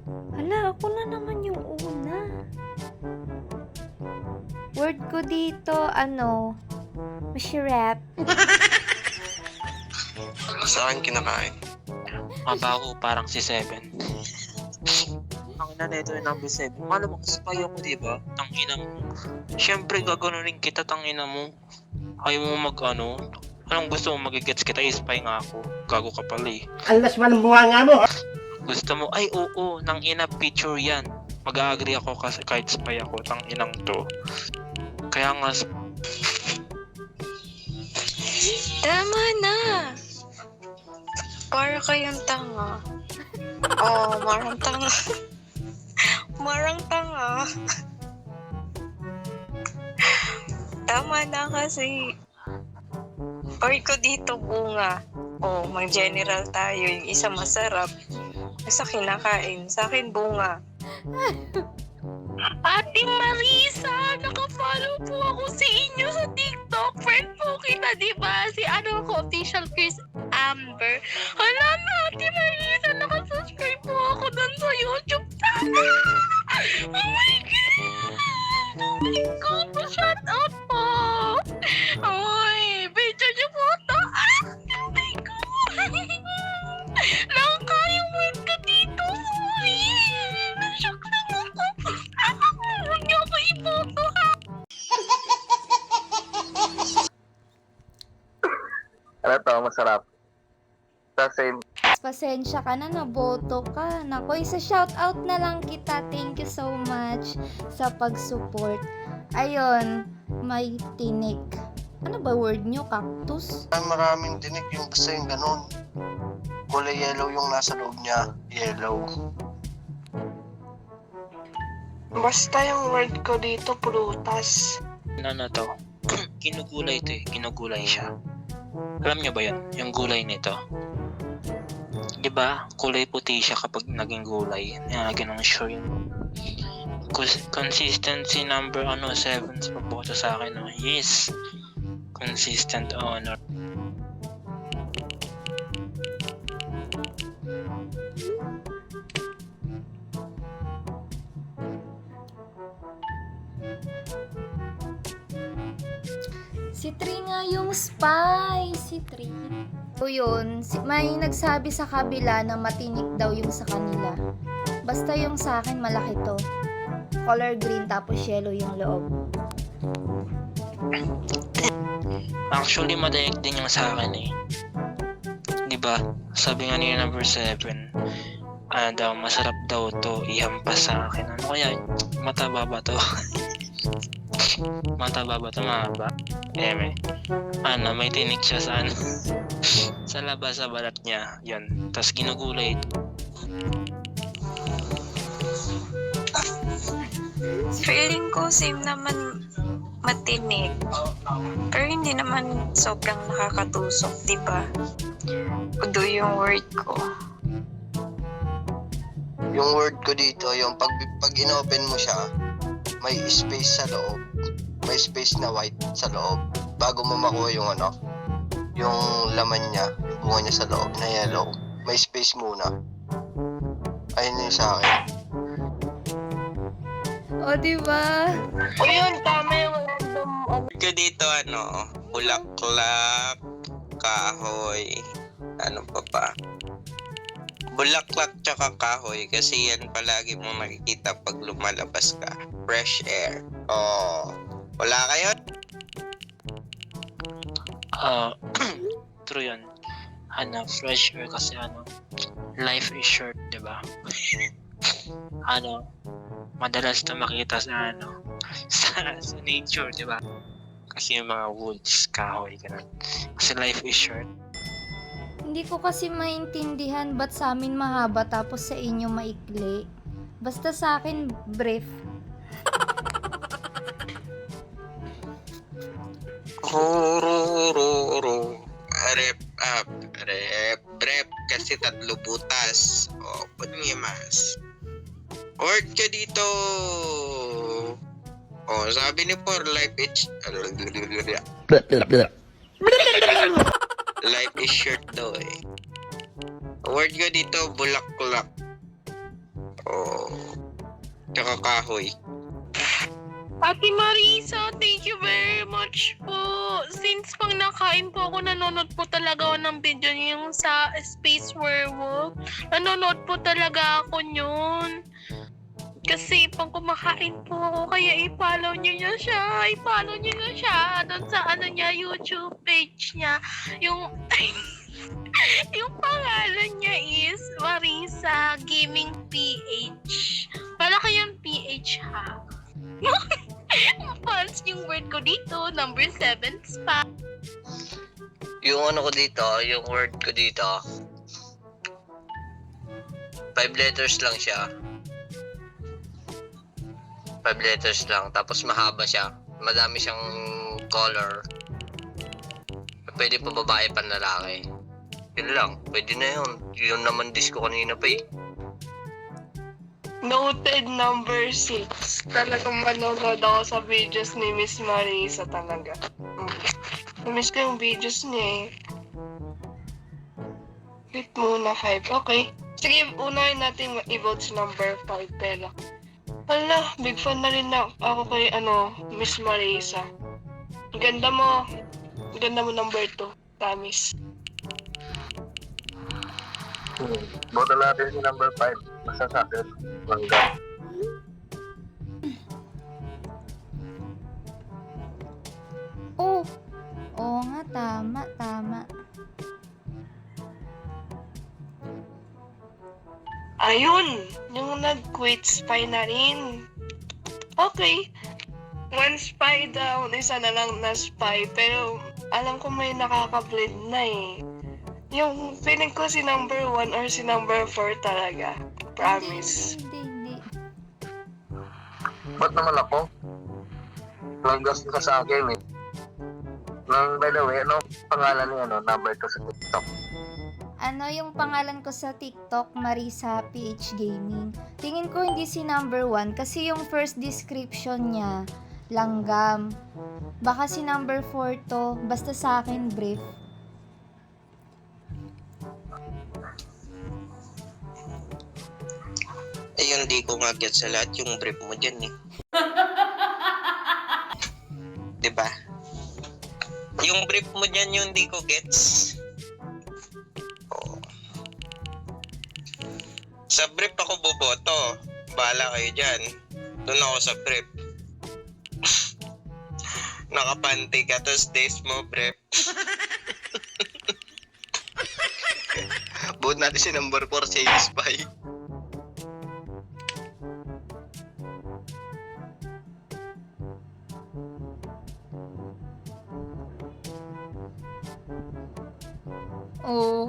Hala, ako na naman yung una. Word ko dito, masarap. Sa akin kinakain. Mabaho parang si Seven. Ang ina nito yung number 7. Alam mo, spy ako, diba? Tangina mo. Siyempre, gaganunin kita, tangina mo. Ayaw mo anong gusto mo magigets kita, spy nga ako. Gago ka pala eh. Alas man ang bunga mo. Gusto mo, ay oo, nang ina picture yan. Mag-agree ako kasi kahit spy ako, tang inang to. Kaya nga, Tama na! Para kayong tanga. Oh, marang tanga. Marang tanga. Tama na kasi. Or ko dito bunga. Oh, mag-general tayo. Yung isa masarap. Isa kinakain. Sa akin bunga. Ate Marisa, naka-follow po ako sa inyo sa TikTok. Friend po kita, di ba? Si ko, official Chris Amber. Hala na, Ate Marisa, naka-subscribe po ako dun sa YouTube. Oh my God! Oh my God, shout out po! Oy, video niyo po to. Oh my God! Lang kayang word ka dito. Uy, na-shock lang ako. Huwag niyo ako iboto, ha? Ano to, masarap. Kasi, Pasensya ka na, naboto ka. Nako, isa shoutout na lang kita. Thank you so much sa pag-support. Ayun, may tinik. Ano ba word nyo? Cactus? Maraming tinik yung basta yung ganun. Kulay yellow yung nasa loob niya. Yellow. Basta yung word ko dito, prutas. ano to? Ginugulay to eh. Ginugulay siya. Alam niyo ba yun? Yung gulay nito. Diba? Kulay puti siya kapag naging gulay. Ganun sure yun. Consistency number 7 sa pagboto sa akin. Yes! Consistent honor. Si Tri nga yung spy. Si Tri. O yun, may nagsabi sa kabila na matinik daw yung sa kanila. Basta yung sa akin malaki to. Color green tapos yellow yung loob. Actually, madaig din yung sa akin eh. Diba? Sabi nga ni number 7, daw, masarap daw to ihampas sa akin. Ano kaya? Mataba ba to? Mataba ba to? Mahaba? May tinik siya sa sa labas sa balat niya. Yun. Tapos ginugulay ito. Feeling ko same naman matinig. Pero hindi naman sobrang nakakatusok, di ba? Udo yung word ko. Yung word ko dito, yung pag inopen mo siya, may space sa loob. May space na white sa loob. Bago mo makuha yung yung laman niya, yung bunga niya sa loob na yellow. May space muna. Ayun yung sa akin. O, diba? O yun, tama yung random. ko dito, bulaklak, kahoy, ano pa ba? Bulaklak tsaka kahoy kasi yan palagi mo makikita pag lumalabas ka. Fresh air. Oh, wala kayo? True yun. Fresh air kasi life is short, diba? Madalas na makita sa sa nature, diba? Kasi yung mga woods, kahoy, ganun. Kasi life is short. Hindi ko kasi maintindihan ba't sa amin mahaba tapos sa inyo maikli. Basta sa akin, brief. Rep kasi 3 butas. O, punyimas. Word ka dito. O, sabi ni Por, life is short daw eh. Word ka dito, bulaklak. Oh. Tsaka kahoy. Ate Marisa, thank you very much po. Since pang nakain po ako, nanonood po talaga ako ng video niyo yung sa Space Werewolf. Nanonood po talaga ako yun. Kasi pang kumakain po ako, kaya i-follow niyo na siya. I-follow niyo na siya doon sa niya, YouTube page niya. Yung yung pangalan niya is Marisa Gaming PH. Para kayang PH ha. Fans yung word ko dito, number 7 spa. Yung ano ko dito, yung word ko dito, 5 letters lang siya. 5 letters lang, tapos mahaba siya. Madami siyang color. Pwede pa babae pa lalaki. Yun lang, pwede na yun. Yun naman disco kanina pa eh. Noted number 6. Talagang manonood ako sa videos ni Miss Marisa talaga. Namiss ko yung videos niya eh. Wait muna, 5. Okay. Sige, unahin natin i-vote si number 5, Bella. Wala, big fan na rin na ako kay Miss Marisa. Ang ganda mo. Ang ganda mo number 2, Tamis. Boto natin si number 5. Basta sa akin, mangga. Oh, oo nga, tama. Ayun! Yung nag-quit spy na rin. Okay. 1 spy down, isa na lang na spy. Pero alam ko may nakaka-blend na eh. Yung feeling ko si number 1 or si number 4 talaga. Promise. Hindi. Ba't naman ako? Langgas ka sa akin eh. By the way, ano pangalan niya, number 2 sa TikTok? Ano yung pangalan ko sa TikTok, Marisa PH Gaming. Tingin ko hindi si number 1 kasi yung first description niya, langgam. Baka si number 4 to, basta sa akin brief. Ayun, di ko nga get sa lahat yung brief mo dyan eh. Diba? Yung brief mo dyan yung di ko gets. Oh. Sa brief ako boboto. Bahala kayo dyan. Doon ako sa brief. Nakapanty ka, tapos days mo brief. Vote natin si number 4, si Spy. Oh,